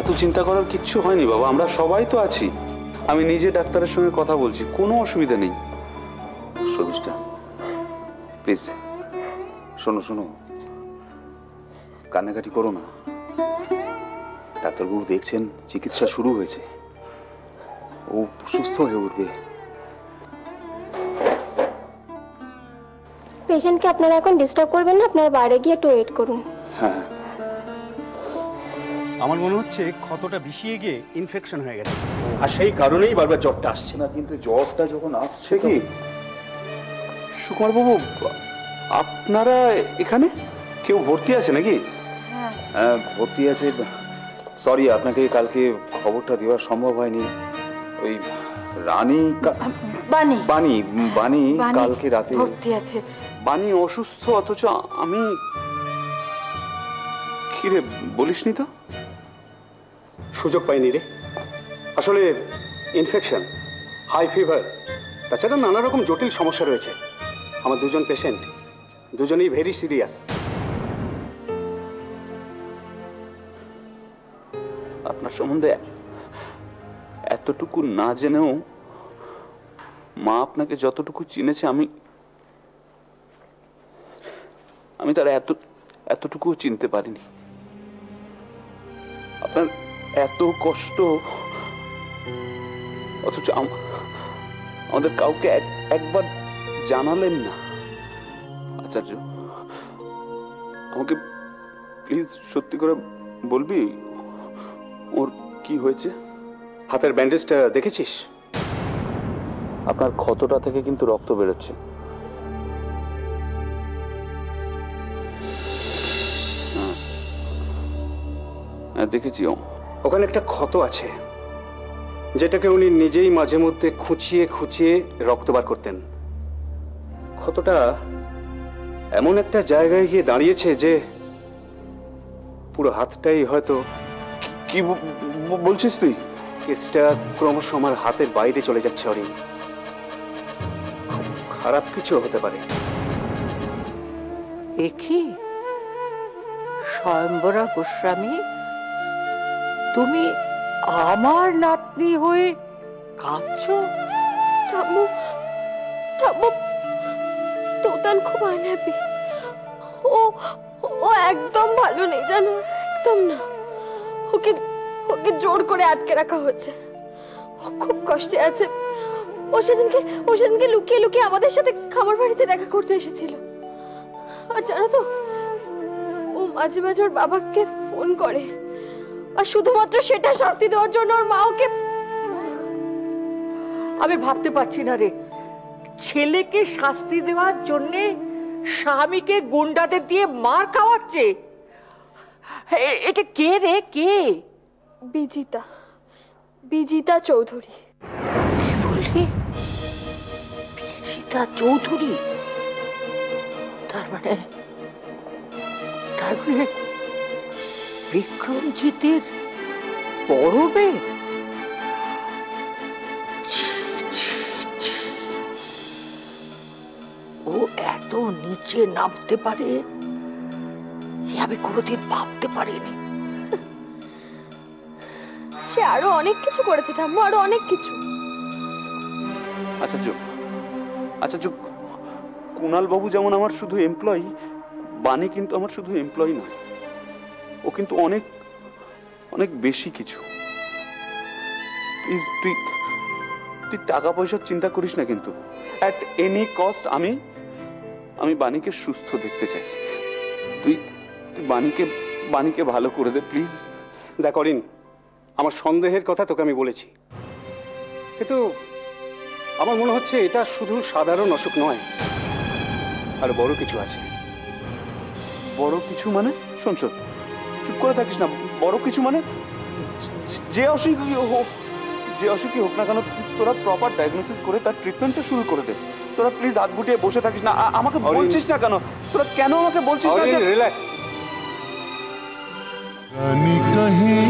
এত চিন্তা করার কিচ্ছু হয়নি বাবা, আমরা সবাই তো আছি। আমি নিজে ডাক্তারের সঙ্গে কথা বলছি, কোনো অসুবিধা নেই। শর্মিষ্ঠা প্লিজ শোনো শোনো, কান্নাকাটি করো না। ডাক্তারবাবু দেখছেন চিকিৎসা শুরু হয়েছে, ও সুস্থ হয়ে উঠবে। পেশেন্টকে আপনারা এখন ডিস্টার্ব করবেন না, আপনারা বাইরে গিয়ে একটু ওয়েট করুন। হ্যাঁ, আমার মনে হচ্ছে ক্ষতটা বিষিয়ে গিয়ে ইনফেকশন হয়ে গেছে, আর সেই কারণেই বারবার জ্বরটা আসছে। না কিন্তু জ্বরটা যখন আসছে কি সুকুমার বাবু, আপনারা এখানে কেউ ভর্তি আছে নাকি? হ্যাঁ ভর্তি আছে। সরি আপনাকে কালকে খবরটা দেওয়া সম্ভব হয়নি। ওই রানী বানি বানি বানি কালকে রাতে ভর্তি আছে। বানি অসুস্থ, অথচ আমি কি রে বলিসনি তো? সুযোগ পাইনি রে। আসলে ইনফেকশন, হাই ফিভার, তাছাড়া নানা রকম জটিল সমস্যা রয়েছে। আমার দুজন পেশেন্ট, দুজনেই ভেরি সিরিয়াস। আপনার সম্বন্ধে এতটুকু না জেনেও মা আপনাকে যতটুকু চিনেছে, আমি তার এতটুকু চিনতে পারিনি। আপনার এত কষ্ট, অথচ আমাদের কাউকে একবার জানালেন না। আচার্য, আমাকে প্লিজ সত্যি করে বলবি ওর কি হয়েছে? হাতের ব্যান্ডেজটা দেখেছিস? আপনার ক্ষতটা থেকে কিন্তু রক্ত বেরোচ্ছে। হ্যাঁ দেখেছি। ওখানে একটা ক্ষত আছে, যেটাকে উনি নিজেই মাঝে মধ্যে খুঁচিয়ে খুঁচিয়ে রক্ত বার করতেন। ক্ষতটা এমন একটা জায়গায় গিয়ে দাঁড়িয়েছে যে পুরো হাতটাই হয়তো। কি বলছিস তুই? কেসটা ক্রমশ আমার হাতের বাইরে চলে যাচ্ছে অরিন। খুব খারাপ কিছু হতে পারে। দেখি স্বয়ম্বরা গোস্বামী, তুমি আমার নাতনি হয়ে কাঁদছো? ঠাম্মু, ঠাম্মু, তোতান খুব আনহ্যাপি। ও একদম ভালো নেই জানো, একদম না। ওকে ওকে জোর করে আটকে রাখা হয়েছে। ও খুব কষ্টে আছে। ও সেদিনকে লুকিয়ে লুকিয়ে আমাদের সাথে খামার বাড়িতে দেখা করতে এসেছিল। আর জানো তো, ও মাঝে মাঝে ওর বাবাকে ফোন করে, আর শুধুমাত্র সেটা শাস্তি দেওয়ার জন্য ওর মা ওকে। আমি ভাবতে পারছি না রে, ছেলেকে শাস্তি দেওয়ার জন্যে স্বামীকে গুন্ডাদের দিয়ে মার খাওয়াচ্ছে। এটা কে রে, কে? বিজিতা চৌধুরী। কি বললি? বিজিতা চৌধুরী? তার মানে বিক্রমজিতের বড় মেয়ে? ও এত নিচে নামতে পারে আমি কোনোদিন ভাবতে পারিনি। সে আরো অনেক কিছু করেছে ঠাম্মু, আরো অনেক কিছু। আচ্ছা কুণাল বাবু যেমন আমার শুধু এমপ্লয়ি, বানি কিন্তু আমার শুধু এমপ্লয়ি নয়, ও কিন্তু অনেক অনেক বেশি কিছু। প্লিজ তুই টাকা পয়সার চিন্তা করিস না, কিন্তু অ্যাট এনি কস্ট আমি বানিকে সুস্থ দেখতে চাই। তুই বানিকে ভালো করে দে প্লিজ। দেখ অরিন, আমার সন্দেহের কথা তোকে আমি বলেছি, কিন্তু আমার মনে হচ্ছে এটা শুধু সাধারণ অসুখ নয়, আর বড় কিছু আছে। বড় কিছু মানে? শোন, চুপ করে থাকিস না। বড় কিছু মানে যে অসুখই হোক না কেন, তোরা প্রপার ডায়াগনোসিস করে তার ট্রিটমেন্টটা শুরু করে দে। তোরা প্লিজ হাত গুটিয়ে বসে থাকিস না। আমাকে বলছিস না কেন? তোরা কেন আমাকে বলছিস না? রিল্যাক্স। कहीं